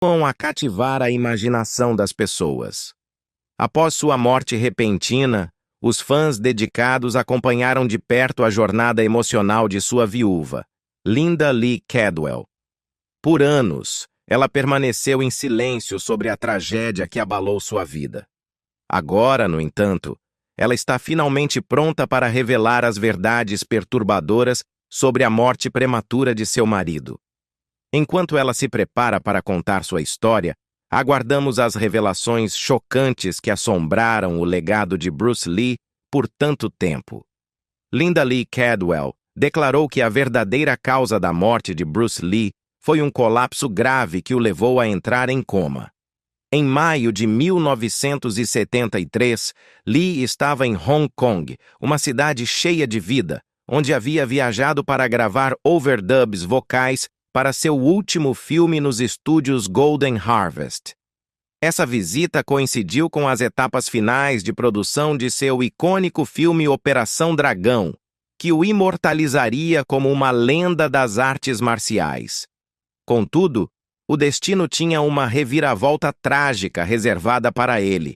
A cativar a imaginação das pessoas. Após sua morte repentina, os fãs dedicados acompanharam de perto a jornada emocional de sua viúva, Linda Lee Cadwell. Por anos, ela permaneceu em silêncio sobre a tragédia que abalou sua vida. Agora, no entanto, ela está finalmente pronta para revelar as verdades perturbadoras sobre a morte prematura de seu marido. Enquanto ela se prepara para contar sua história, aguardamos as revelações chocantes que assombraram o legado de Bruce Lee por tanto tempo. Linda Lee Cadwell declarou que a verdadeira causa da morte de Bruce Lee foi um colapso grave que o levou a entrar em coma. Em maio de 1973, Lee estava em Hong Kong, uma cidade cheia de vida, onde havia viajado para gravar overdubs vocais para seu último filme nos estúdios Golden Harvest. Essa visita coincidiu com as etapas finais de produção de seu icônico filme Operação Dragão, que o imortalizaria como uma lenda das artes marciais. Contudo, o destino tinha uma reviravolta trágica reservada para ele.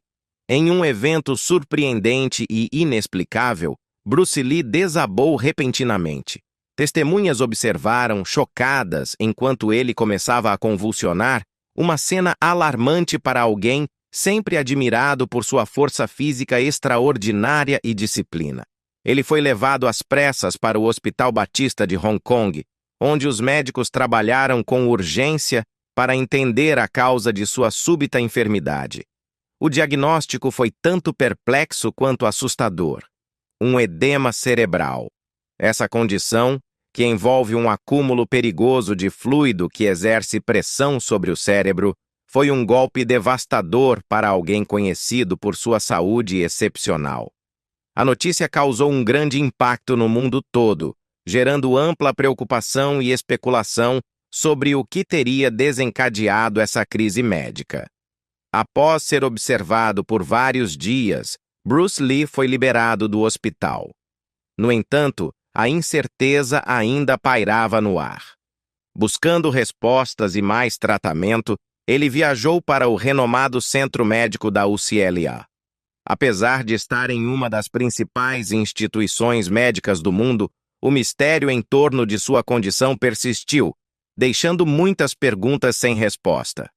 Em um evento surpreendente e inexplicável, Bruce Lee desabou repentinamente. Testemunhas observaram, chocadas, enquanto ele começava a convulsionar, uma cena alarmante para alguém sempre admirado por sua força física extraordinária e disciplina. Ele foi levado às pressas para o Hospital Batista de Hong Kong, onde os médicos trabalharam com urgência para entender a causa de sua súbita enfermidade. O diagnóstico foi tanto perplexo quanto assustador: um edema cerebral. Essa condição, que envolve um acúmulo perigoso de fluido que exerce pressão sobre o cérebro, foi um golpe devastador para alguém conhecido por sua saúde excepcional. A notícia causou um grande impacto no mundo todo, gerando ampla preocupação e especulação sobre o que teria desencadeado essa crise médica. Após ser observado por vários dias, Bruce Lee foi liberado do hospital. No entanto, a incerteza ainda pairava no ar. Buscando respostas e mais tratamento, ele viajou para o renomado centro médico da UCLA. Apesar de estar em uma das principais instituições médicas do mundo, o mistério em torno de sua condição persistiu, deixando muitas perguntas sem resposta.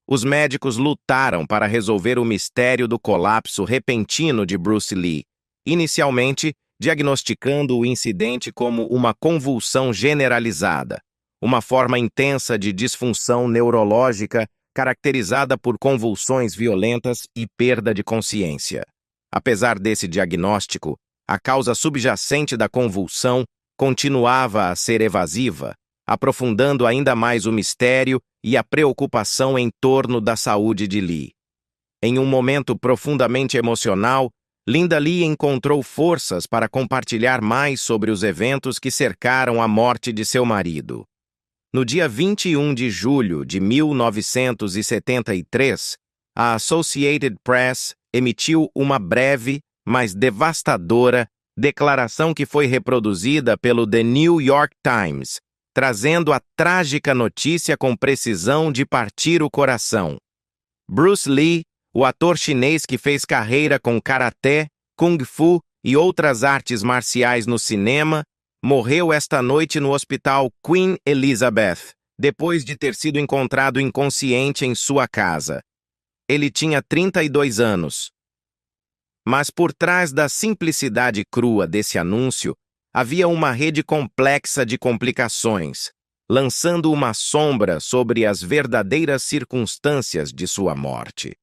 Os médicos lutaram para resolver o mistério do colapso repentino de Bruce Lee, inicialmente diagnosticando o incidente como uma convulsão generalizada, uma forma intensa de disfunção neurológica caracterizada por convulsões violentas e perda de consciência. Apesar desse diagnóstico, a causa subjacente da convulsão continuava a ser evasiva, aprofundando ainda mais o mistério e a preocupação em torno da saúde de Lee. Em um momento profundamente emocional, Linda Lee encontrou forças para compartilhar mais sobre os eventos que cercaram a morte de seu marido. No dia 21 de julho de 1973, a Associated Press emitiu uma breve, mas devastadora, declaração que foi reproduzida pelo The New York Times, trazendo a trágica notícia com precisão de partir o coração. Bruce Lee, o ator chinês que fez carreira com karatê, kung fu e outras artes marciais no cinema, morreu esta noite no Hospital Queen Elizabeth, depois de ter sido encontrado inconsciente em sua casa. Ele tinha 32 anos. Mas por trás da simplicidade crua desse anúncio, havia uma rede complexa de complicações, lançando uma sombra sobre as verdadeiras circunstâncias de sua morte.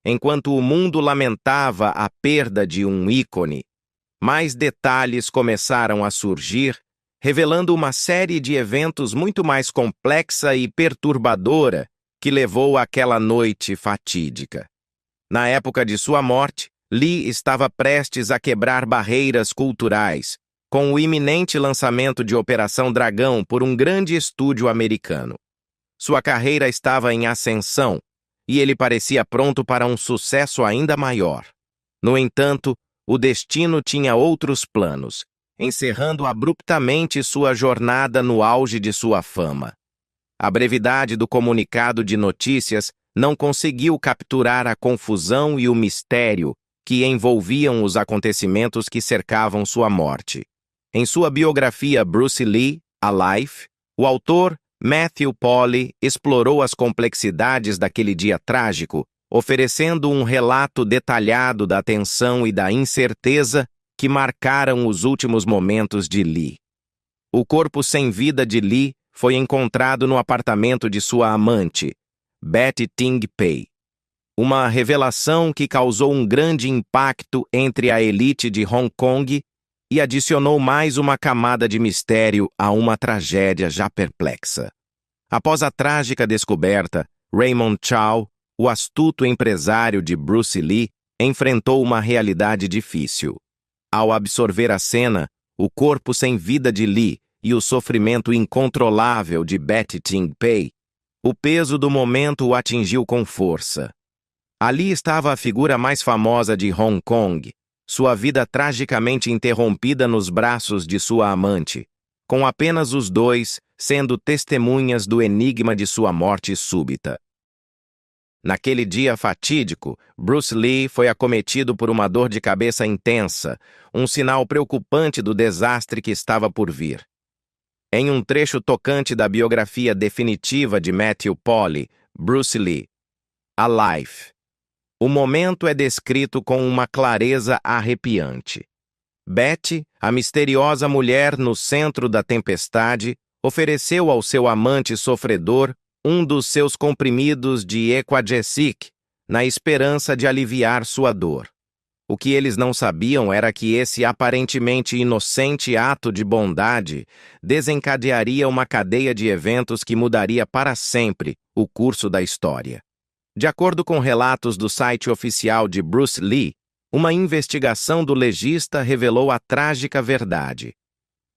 Enquanto o mundo lamentava a perda de um ícone, mais detalhes começaram a surgir, revelando uma série de eventos muito mais complexa e perturbadora que levou àquela noite fatídica. Na época de sua morte, Lee estava prestes a quebrar barreiras culturais, com o iminente lançamento de Operação Dragão por um grande estúdio americano. Sua carreira estava em ascensão, e ele parecia pronto para um sucesso ainda maior. No entanto, o destino tinha outros planos, encerrando abruptamente sua jornada no auge de sua fama. A brevidade do comunicado de notícias não conseguiu capturar a confusão e o mistério que envolviam os acontecimentos que cercavam sua morte. Em sua biografia Bruce Lee, A Life, o autor Matthew Polly explorou as complexidades daquele dia trágico, oferecendo um relato detalhado da tensão e da incerteza que marcaram os últimos momentos de Lee. O corpo sem vida de Lee foi encontrado no apartamento de sua amante, Betty Ting Pei. Uma revelação que causou um grande impacto entre a elite de Hong Kong e adicionou mais uma camada de mistério a uma tragédia já perplexa. Após a trágica descoberta, Raymond Chow, o astuto empresário de Bruce Lee, enfrentou uma realidade difícil. Ao absorver a cena, o corpo sem vida de Lee e o sofrimento incontrolável de Betty Ting Pei, o peso do momento o atingiu com força. Ali estava a figura mais famosa de Hong Kong, sua vida tragicamente interrompida nos braços de sua amante, com apenas os dois sendo testemunhas do enigma de sua morte súbita. Naquele dia fatídico, Bruce Lee foi acometido por uma dor de cabeça intensa, um sinal preocupante do desastre que estava por vir. Em um trecho tocante da biografia definitiva de Matthew Polly, Bruce Lee, A Life, o momento é descrito com uma clareza arrepiante. Betty, a misteriosa mulher no centro da tempestade, ofereceu ao seu amante sofredor um dos seus comprimidos de Equagesic, na esperança de aliviar sua dor. O que eles não sabiam era que esse aparentemente inocente ato de bondade desencadearia uma cadeia de eventos que mudaria para sempre o curso da história. De acordo com relatos do site oficial de Bruce Lee, uma investigação do legista revelou a trágica verdade.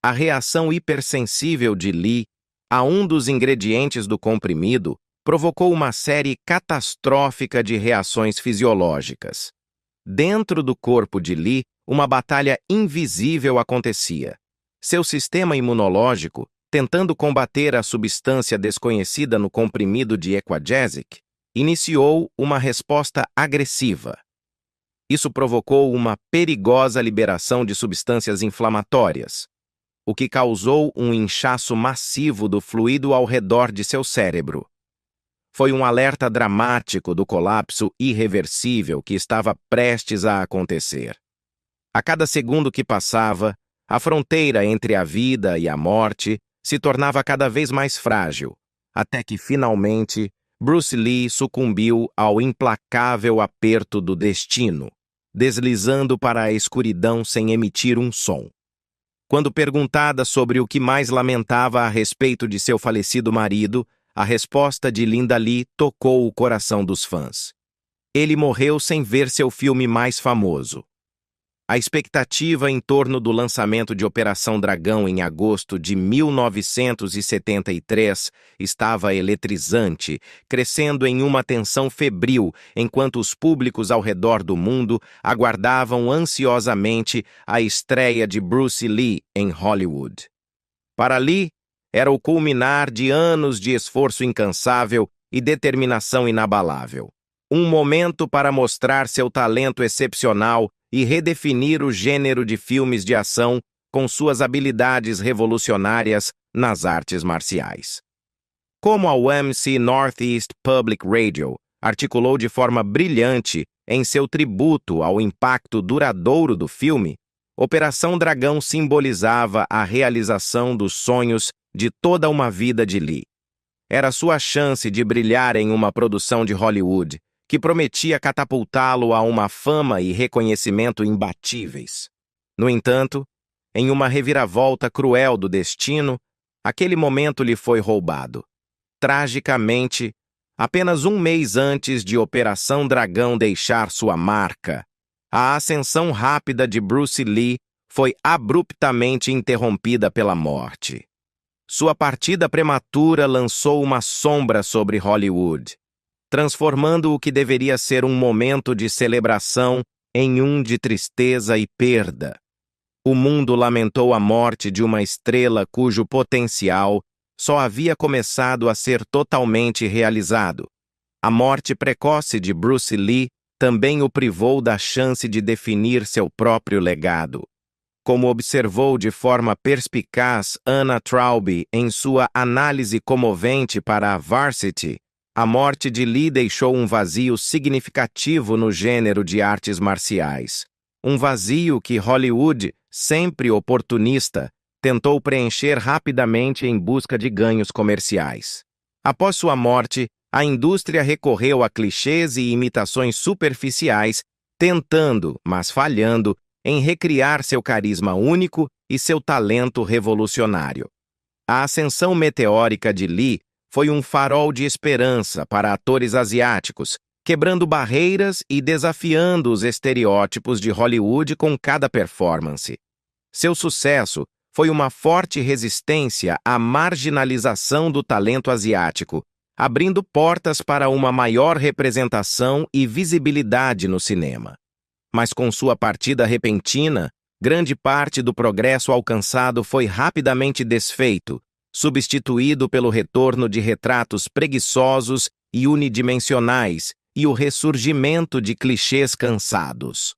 A reação hipersensível de Lee a um dos ingredientes do comprimido provocou uma série catastrófica de reações fisiológicas. Dentro do corpo de Lee, uma batalha invisível acontecia. Seu sistema imunológico, tentando combater a substância desconhecida no comprimido de Equagesic, iniciou uma resposta agressiva. Isso provocou uma perigosa liberação de substâncias inflamatórias, o que causou um inchaço massivo do fluido ao redor de seu cérebro. Foi um alerta dramático do colapso irreversível que estava prestes a acontecer. A cada segundo que passava, a fronteira entre a vida e a morte se tornava cada vez mais frágil, até que, finalmente, Bruce Lee sucumbiu ao implacável aperto do destino, deslizando para a escuridão sem emitir um som. Quando perguntada sobre o que mais lamentava a respeito de seu falecido marido, a resposta de Linda Lee tocou o coração dos fãs. Ele morreu sem ver seu filme mais famoso. A expectativa em torno do lançamento de Operação Dragão em agosto de 1973 estava eletrizante, crescendo em uma tensão febril, enquanto os públicos ao redor do mundo aguardavam ansiosamente a estreia de Bruce Lee em Hollywood. Para Lee, era o culminar de anos de esforço incansável e determinação inabalável. Um momento para mostrar seu talento excepcional e redefinir o gênero de filmes de ação com suas habilidades revolucionárias nas artes marciais. Como a UMC Northeast Public Radio articulou de forma brilhante em seu tributo ao impacto duradouro do filme, Operação Dragão simbolizava a realização dos sonhos de toda uma vida de Lee. Era sua chance de brilhar em uma produção de Hollywood, que prometia catapultá-lo a uma fama e reconhecimento imbatíveis. No entanto, em uma reviravolta cruel do destino, aquele momento lhe foi roubado. Tragicamente, apenas um mês antes de Operação Dragão deixar sua marca, a ascensão rápida de Bruce Lee foi abruptamente interrompida pela morte. Sua partida prematura lançou uma sombra sobre Hollywood, transformando o que deveria ser um momento de celebração em um de tristeza e perda. O mundo lamentou a morte de uma estrela cujo potencial só havia começado a ser totalmente realizado. A morte precoce de Bruce Lee também o privou da chance de definir seu próprio legado. Como observou de forma perspicaz Anna Traub em sua análise comovente para a Varsity, a morte de Lee deixou um vazio significativo no gênero de artes marciais. Um vazio que Hollywood, sempre oportunista, tentou preencher rapidamente em busca de ganhos comerciais. Após sua morte, a indústria recorreu a clichês e imitações superficiais, tentando, mas falhando, em recriar seu carisma único e seu talento revolucionário. A ascensão meteórica de Lee foi um farol de esperança para atores asiáticos, quebrando barreiras e desafiando os estereótipos de Hollywood com cada performance. Seu sucesso foi uma forte resistência à marginalização do talento asiático, abrindo portas para uma maior representação e visibilidade no cinema. Mas com sua partida repentina, grande parte do progresso alcançado foi rapidamente desfeito, substituído pelo retorno de retratos preguiçosos e unidimensionais e o ressurgimento de clichês cansados.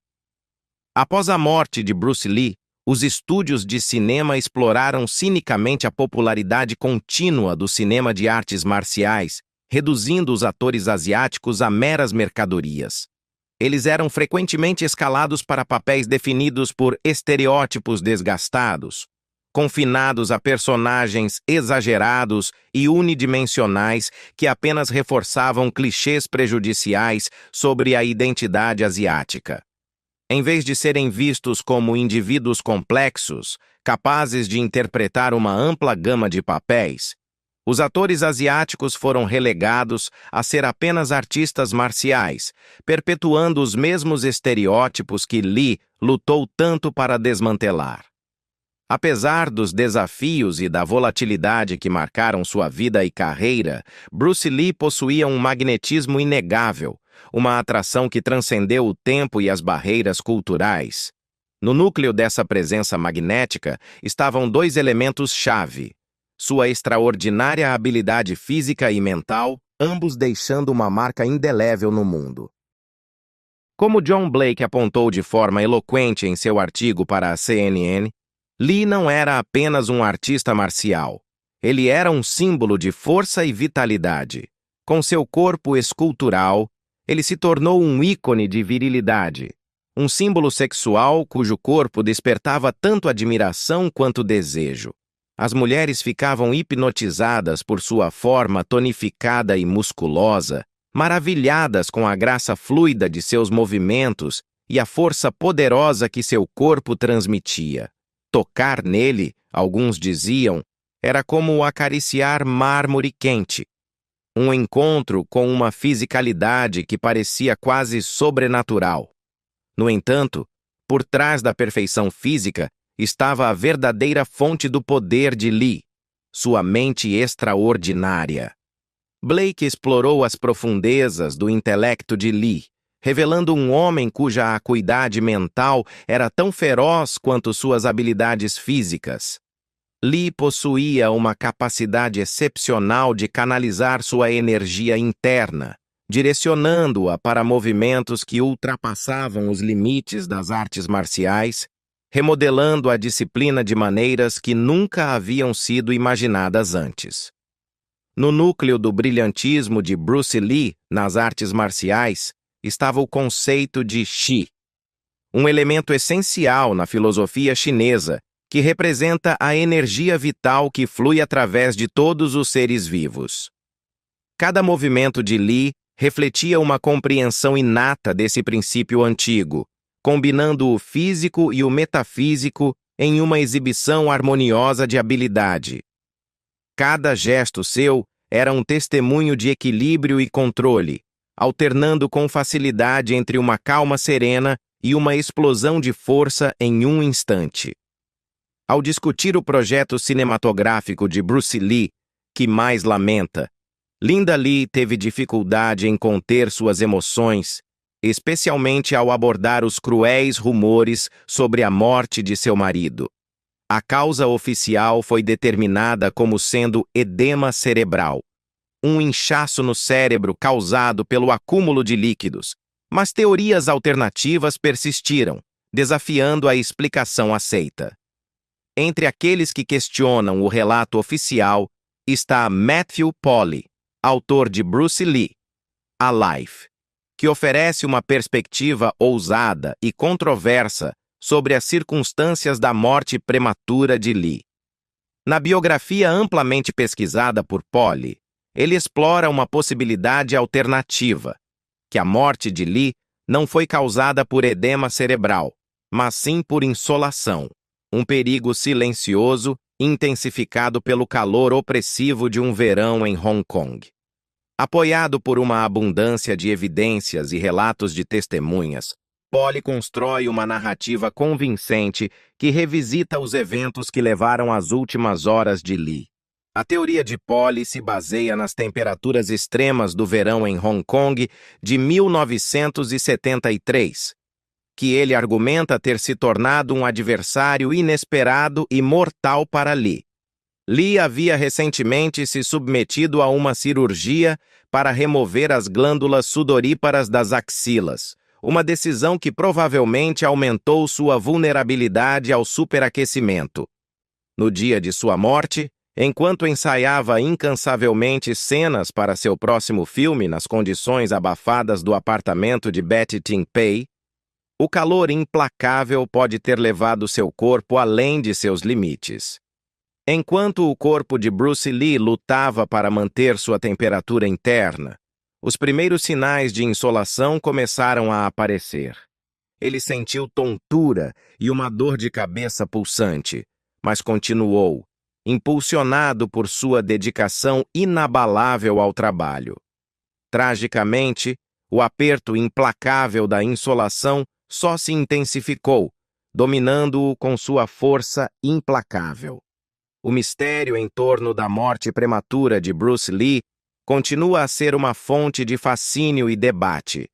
Após a morte de Bruce Lee, os estúdios de cinema exploraram cinicamente a popularidade contínua do cinema de artes marciais, reduzindo os atores asiáticos a meras mercadorias. Eles eram frequentemente escalados para papéis definidos por estereótipos desgastados, confinados a personagens exagerados e unidimensionais que apenas reforçavam clichês prejudiciais sobre a identidade asiática. Em vez de serem vistos como indivíduos complexos, capazes de interpretar uma ampla gama de papéis, os atores asiáticos foram relegados a ser apenas artistas marciais, perpetuando os mesmos estereótipos que Lee lutou tanto para desmantelar. Apesar dos desafios e da volatilidade que marcaram sua vida e carreira, Bruce Lee possuía um magnetismo inegável, uma atração que transcendeu o tempo e as barreiras culturais. No núcleo dessa presença magnética estavam dois elementos-chave: sua extraordinária habilidade física e mental, ambos deixando uma marca indelével no mundo. Como John Blake apontou de forma eloquente em seu artigo para a CNN, Lee não era apenas um artista marcial. Ele era um símbolo de força e vitalidade. Com seu corpo escultural, ele se tornou um ícone de virilidade, um símbolo sexual cujo corpo despertava tanto admiração quanto desejo. As mulheres ficavam hipnotizadas por sua forma tonificada e musculosa, maravilhadas com a graça fluida de seus movimentos e a força poderosa que seu corpo transmitia. Tocar nele, alguns diziam, era como acariciar mármore quente. Um encontro com uma fisicalidade que parecia quase sobrenatural. No entanto, por trás da perfeição física, estava a verdadeira fonte do poder de Lee, sua mente extraordinária. Blake explorou as profundezas do intelecto de Lee, revelando um homem cuja acuidade mental era tão feroz quanto suas habilidades físicas. Lee possuía uma capacidade excepcional de canalizar sua energia interna, direcionando-a para movimentos que ultrapassavam os limites das artes marciais, remodelando a disciplina de maneiras que nunca haviam sido imaginadas antes. No núcleo do brilhantismo de Bruce Lee nas artes marciais estava o conceito de Qi, um elemento essencial na filosofia chinesa que representa a energia vital que flui através de todos os seres vivos. Cada movimento de Lee refletia uma compreensão inata desse princípio antigo, combinando o físico e o metafísico em uma exibição harmoniosa de habilidade. Cada gesto seu era um testemunho de equilíbrio e controle, alternando com facilidade entre uma calma serena e uma explosão de força em um instante. Ao discutir o projeto cinematográfico de Bruce Lee, que mais lamenta, Linda Lee teve dificuldade em conter suas emoções, especialmente ao abordar os cruéis rumores sobre a morte de seu marido. A causa oficial foi determinada como sendo edema cerebral, um inchaço no cérebro causado pelo acúmulo de líquidos, mas teorias alternativas persistiram, desafiando a explicação aceita. Entre aqueles que questionam o relato oficial está Matthew Polly, autor de Bruce Lee, A Life, que oferece uma perspectiva ousada e controversa sobre as circunstâncias da morte prematura de Lee. Na biografia amplamente pesquisada por Polly, ele explora uma possibilidade alternativa, que a morte de Lee não foi causada por edema cerebral, mas sim por insolação, um perigo silencioso intensificado pelo calor opressivo de um verão em Hong Kong. Apoiado por uma abundância de evidências e relatos de testemunhas, Polly constrói uma narrativa convincente que revisita os eventos que levaram às últimas horas de Lee. A teoria de Polly se baseia nas temperaturas extremas do verão em Hong Kong de 1973, que ele argumenta ter se tornado um adversário inesperado e mortal para Lee. Lee havia recentemente se submetido a uma cirurgia para remover as glândulas sudoríparas das axilas, uma decisão que provavelmente aumentou sua vulnerabilidade ao superaquecimento. No dia de sua morte, enquanto ensaiava incansavelmente cenas para seu próximo filme nas condições abafadas do apartamento de Betty Ting Pei, o calor implacável pode ter levado seu corpo além de seus limites. Enquanto o corpo de Bruce Lee lutava para manter sua temperatura interna, os primeiros sinais de insolação começaram a aparecer. Ele sentiu tontura e uma dor de cabeça pulsante, mas continuou, impulsionado por sua dedicação inabalável ao trabalho. Tragicamente, o aperto implacável da insolação só se intensificou, dominando-o com sua força implacável. O mistério em torno da morte prematura de Bruce Lee continua a ser uma fonte de fascínio e debate.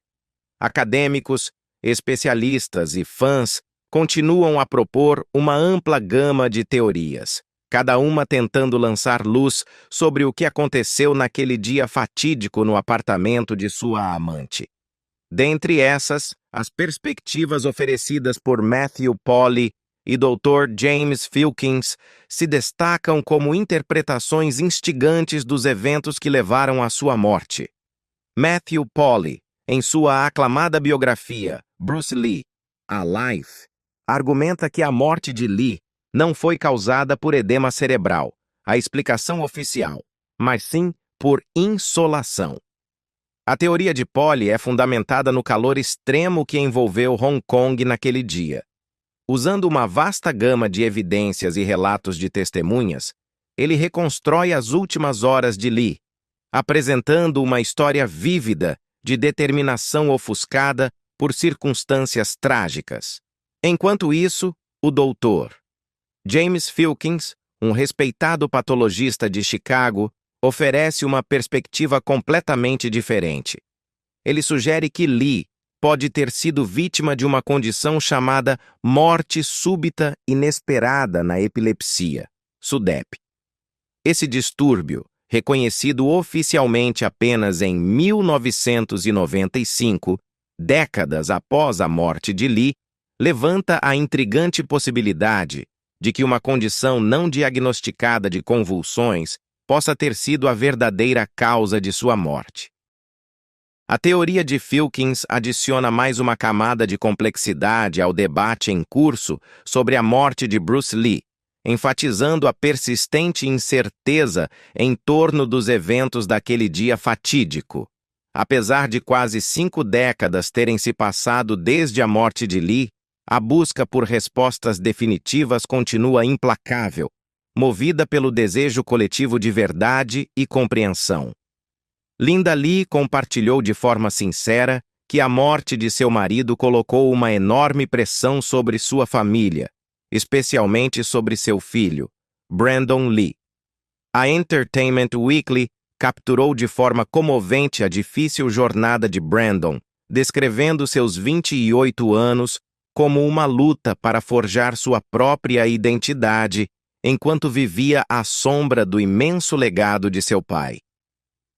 Acadêmicos, especialistas e fãs continuam a propor uma ampla gama de teorias, cada uma tentando lançar luz sobre o que aconteceu naquele dia fatídico no apartamento de sua amante. Dentre essas, as perspectivas oferecidas por Matthew Polly e Dr. James Filkins se destacam como interpretações instigantes dos eventos que levaram à sua morte. Matthew Polly, em sua aclamada biografia, Bruce Lee, A Life, argumenta que a morte de Lee não foi causada por edema cerebral, a explicação oficial, mas sim por insolação. A teoria de Polly é fundamentada no calor extremo que envolveu Hong Kong naquele dia. Usando uma vasta gama de evidências e relatos de testemunhas, ele reconstrói as últimas horas de Lee, apresentando uma história vívida de determinação ofuscada por circunstâncias trágicas. Enquanto isso, o doutor James Filkins, um respeitado patologista de Chicago, oferece uma perspectiva completamente diferente. Ele sugere que Lee pode ter sido vítima de uma condição chamada morte súbita inesperada na epilepsia, SUDEP. Esse distúrbio, reconhecido oficialmente apenas em 1995, décadas após a morte de Lee, levanta a intrigante possibilidade de que uma condição não diagnosticada de convulsões possa ter sido a verdadeira causa de sua morte. A teoria de Filkins adiciona mais uma camada de complexidade ao debate em curso sobre a morte de Bruce Lee, enfatizando a persistente incerteza em torno dos eventos daquele dia fatídico. Apesar de quase 5 décadas terem se passado desde a morte de Lee, a busca por respostas definitivas continua implacável, movida pelo desejo coletivo de verdade e compreensão. Linda Lee compartilhou de forma sincera que a morte de seu marido colocou uma enorme pressão sobre sua família, especialmente sobre seu filho, Brandon Lee. A Entertainment Weekly capturou de forma comovente a difícil jornada de Brandon, descrevendo seus 28 anos como uma luta para forjar sua própria identidade, enquanto vivia à sombra do imenso legado de seu pai.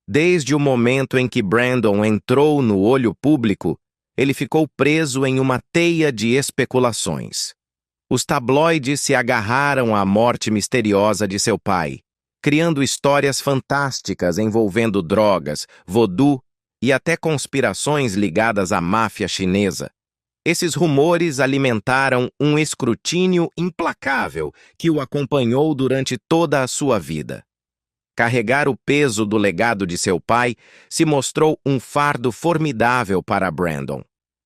Desde o momento em que Brandon entrou no olho público, ele ficou preso em uma teia de especulações. Os tabloides se agarraram à morte misteriosa de seu pai, criando histórias fantásticas envolvendo drogas, voodoo e até conspirações ligadas à máfia chinesa. Esses rumores alimentaram um escrutínio implacável que o acompanhou durante toda a sua vida. Carregar o peso do legado de seu pai se mostrou um fardo formidável para Brandon.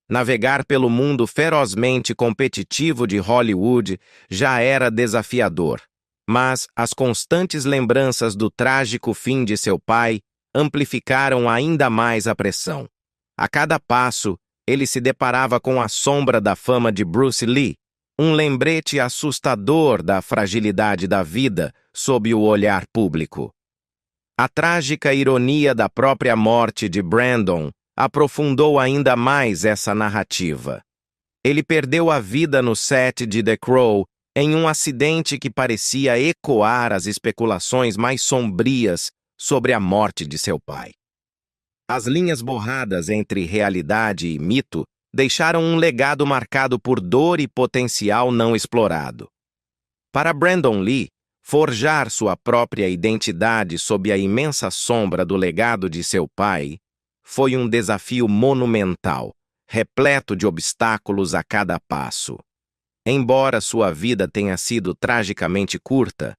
Navegar pelo mundo ferozmente competitivo de Hollywood já era desafiador, mas as constantes lembranças do trágico fim de seu pai amplificaram ainda mais a pressão. A cada passo, ele se deparava com a sombra da fama de Bruce Lee, um lembrete assustador da fragilidade da vida sob o olhar público. A trágica ironia da própria morte de Brandon aprofundou ainda mais essa narrativa. Ele perdeu a vida no set de The Crow em um acidente que parecia ecoar as especulações mais sombrias sobre a morte de seu pai. As linhas borradas entre realidade e mito deixaram um legado marcado por dor e potencial não explorado. Para Brandon Lee, forjar sua própria identidade sob a imensa sombra do legado de seu pai foi um desafio monumental, repleto de obstáculos a cada passo. Embora sua vida tenha sido tragicamente curta,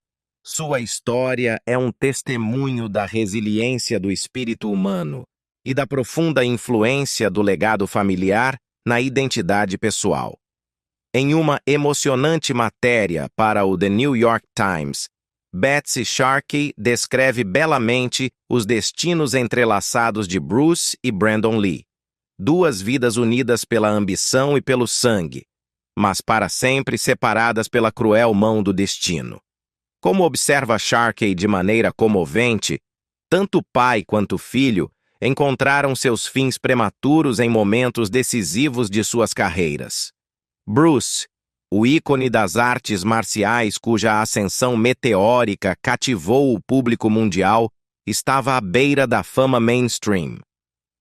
sua história é um testemunho da resiliência do espírito humano e da profunda influência do legado familiar na identidade pessoal. Em uma emocionante matéria para o The New York Times, Betsy Sharkey descreve belamente os destinos entrelaçados de Bruce e Brandon Lee, duas vidas unidas pela ambição e pelo sangue, mas para sempre separadas pela cruel mão do destino. Como observa Sharkey de maneira comovente, tanto pai quanto filho encontraram seus fins prematuros em momentos decisivos de suas carreiras. Bruce, o ícone das artes marciais cuja ascensão meteórica cativou o público mundial, estava à beira da fama mainstream.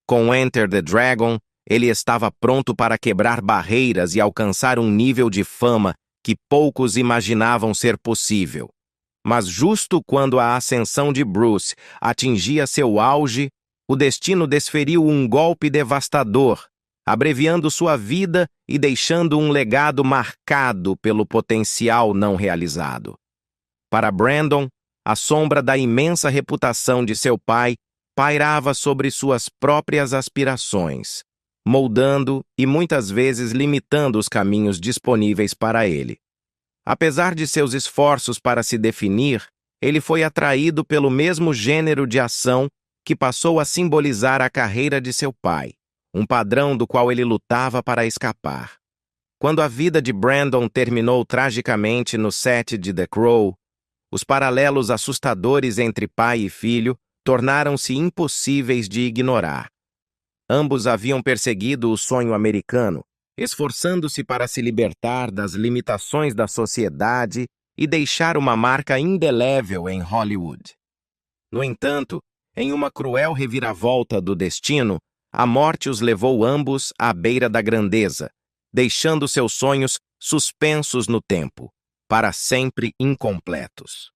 Com Enter the Dragon, ele estava pronto para quebrar barreiras e alcançar um nível de fama que poucos imaginavam ser possível. Mas justo quando a ascensão de Bruce atingia seu auge, o destino desferiu um golpe devastador, abreviando sua vida e deixando um legado marcado pelo potencial não realizado. Para Brandon, a sombra da imensa reputação de seu pai pairava sobre suas próprias aspirações, moldando e muitas vezes limitando os caminhos disponíveis para ele. Apesar de seus esforços para se definir, ele foi atraído pelo mesmo gênero de ação que passou a simbolizar a carreira de seu pai, um padrão do qual ele lutava para escapar. Quando a vida de Brandon terminou tragicamente no set de The Crow, os paralelos assustadores entre pai e filho tornaram-se impossíveis de ignorar. Ambos haviam perseguido o sonho americano, esforçando-se para se libertar das limitações da sociedade e deixar uma marca indelével em Hollywood. No entanto, em uma cruel reviravolta do destino, a morte os levou ambos à beira da grandeza, deixando seus sonhos suspensos no tempo, para sempre incompletos.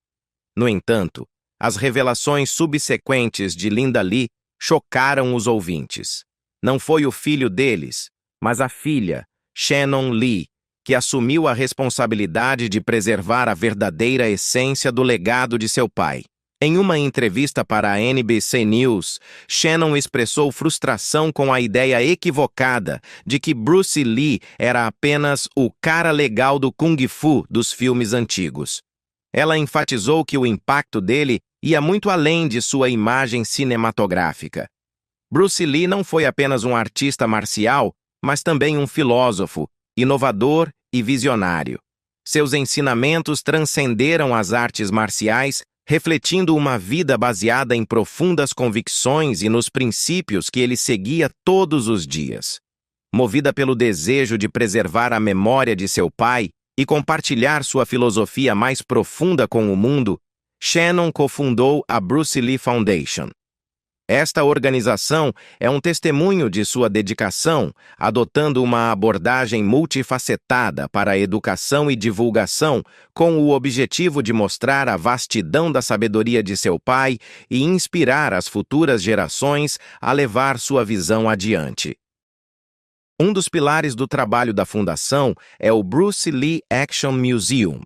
No entanto, as revelações subsequentes de Linda Lee chocaram os ouvintes. Não foi o filho deles, mas a filha, Shannon Lee, que assumiu a responsabilidade de preservar a verdadeira essência do legado de seu pai. Em uma entrevista para a NBC News, Shannon expressou frustração com a ideia equivocada de que Bruce Lee era apenas o cara legal do Kung Fu dos filmes antigos. Ela enfatizou que o impacto dele ia muito além de sua imagem cinematográfica. Bruce Lee não foi apenas um artista marcial, mas também um filósofo, inovador e visionário. Seus ensinamentos transcenderam as artes marciais, refletindo uma vida baseada em profundas convicções e nos princípios que ele seguia todos os dias. Movida pelo desejo de preservar a memória de seu pai e compartilhar sua filosofia mais profunda com o mundo, Shannon cofundou a Bruce Lee Foundation. Esta organização é um testemunho de sua dedicação, adotando uma abordagem multifacetada para a educação e divulgação, com o objetivo de mostrar a vastidão da sabedoria de seu pai e inspirar as futuras gerações a levar sua visão adiante. Um dos pilares do trabalho da fundação é o Bruce Lee Action Museum.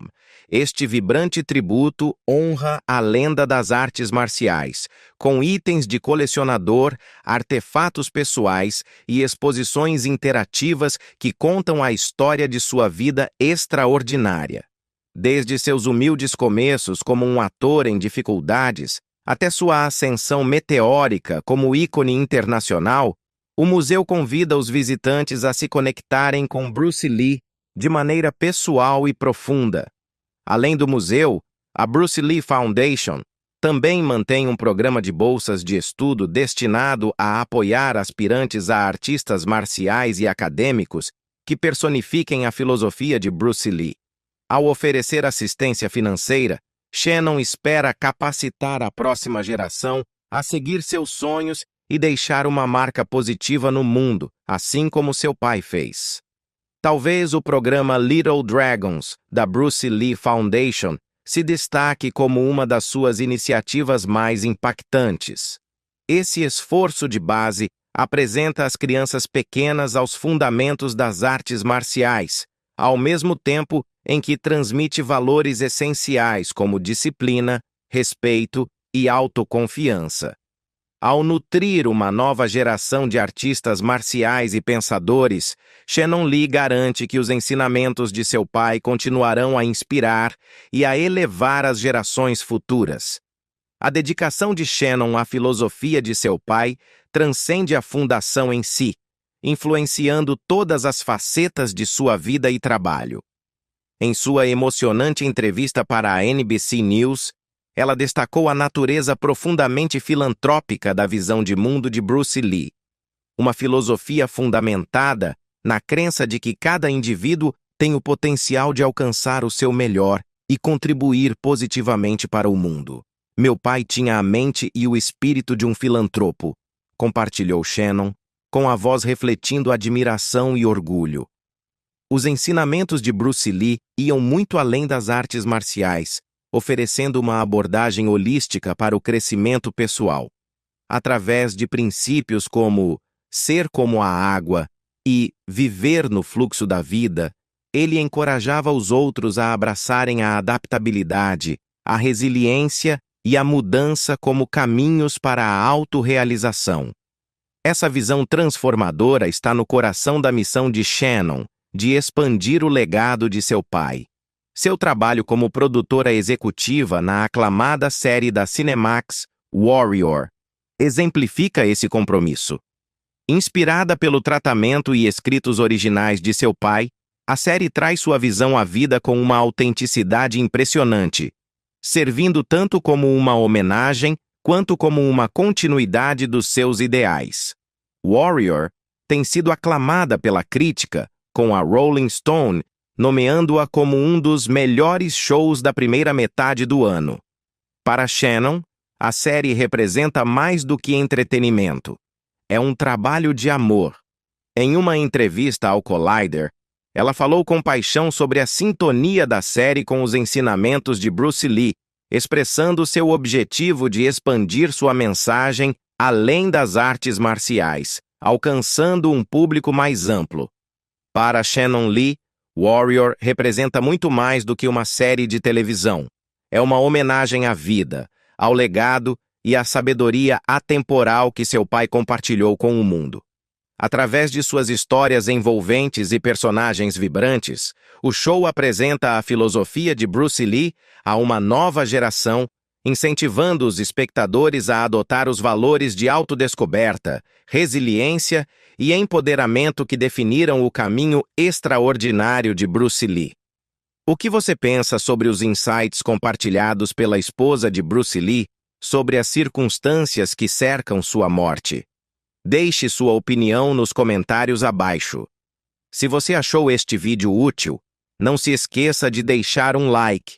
Este vibrante tributo honra a lenda das artes marciais, com itens de colecionador, artefatos pessoais e exposições interativas que contam a história de sua vida extraordinária. Desde seus humildes começos como um ator em dificuldades, até sua ascensão meteórica como ícone internacional, o museu convida os visitantes a se conectarem com Bruce Lee de maneira pessoal e profunda. Além do museu, a Bruce Lee Foundation também mantém um programa de bolsas de estudo destinado a apoiar aspirantes a artistas marciais e acadêmicos que personifiquem a filosofia de Bruce Lee. Ao oferecer assistência financeira, Shannon espera capacitar a próxima geração a seguir seus sonhos e deixar uma marca positiva no mundo, assim como seu pai fez. Talvez o programa Little Dragons, da Bruce Lee Foundation, se destaque como uma das suas iniciativas mais impactantes. Esse esforço de base apresenta as crianças pequenas aos fundamentos das artes marciais, ao mesmo tempo em que transmite valores essenciais como disciplina, respeito e autoconfiança. Ao nutrir uma nova geração de artistas marciais e pensadores, Shannon Lee garante que os ensinamentos de seu pai continuarão a inspirar e a elevar as gerações futuras. A dedicação de Shannon à filosofia de seu pai transcende a fundação em si, influenciando todas as facetas de sua vida e trabalho. Em sua emocionante entrevista para a NBC News, ela destacou a natureza profundamente filantrópica da visão de mundo de Bruce Lee, uma filosofia fundamentada na crença de que cada indivíduo tem o potencial de alcançar o seu melhor e contribuir positivamente para o mundo. Meu pai tinha a mente e o espírito de um filantropo, compartilhou Shannon, com a voz refletindo admiração e orgulho. Os ensinamentos de Bruce Lee iam muito além das artes marciais, oferecendo uma abordagem holística para o crescimento pessoal. Através de princípios como ser como a água e viver no fluxo da vida, ele encorajava os outros a abraçarem a adaptabilidade, a resiliência e a mudança como caminhos para a autorrealização. Essa visão transformadora está no coração da missão de Shannon, de expandir o legado de seu pai. Seu trabalho como produtora executiva na aclamada série da Cinemax, Warrior, exemplifica esse compromisso. Inspirada pelo tratamento e escritos originais de seu pai, a série traz sua visão à vida com uma autenticidade impressionante, servindo tanto como uma homenagem quanto como uma continuidade dos seus ideais. Warrior tem sido aclamada pela crítica, com a Rolling Stone nomeando-a como um dos melhores shows da primeira metade do ano. Para Shannon, a série representa mais do que entretenimento. É um trabalho de amor. Em uma entrevista ao Collider, ela falou com paixão sobre a sintonia da série com os ensinamentos de Bruce Lee, expressando seu objetivo de expandir sua mensagem além das artes marciais, alcançando um público mais amplo. Para Shannon Lee, Warrior representa muito mais do que uma série de televisão. É uma homenagem à vida, ao legado e à sabedoria atemporal que seu pai compartilhou com o mundo. Através de suas histórias envolventes e personagens vibrantes, o show apresenta a filosofia de Bruce Lee a uma nova geração, incentivando os espectadores a adotar os valores de autodescoberta, resiliência e empoderamento que definiram o caminho extraordinário de Bruce Lee. O que você pensa sobre os insights compartilhados pela esposa de Bruce Lee sobre as circunstâncias que cercam sua morte? Deixe sua opinião nos comentários abaixo. Se você achou este vídeo útil, não se esqueça de deixar um like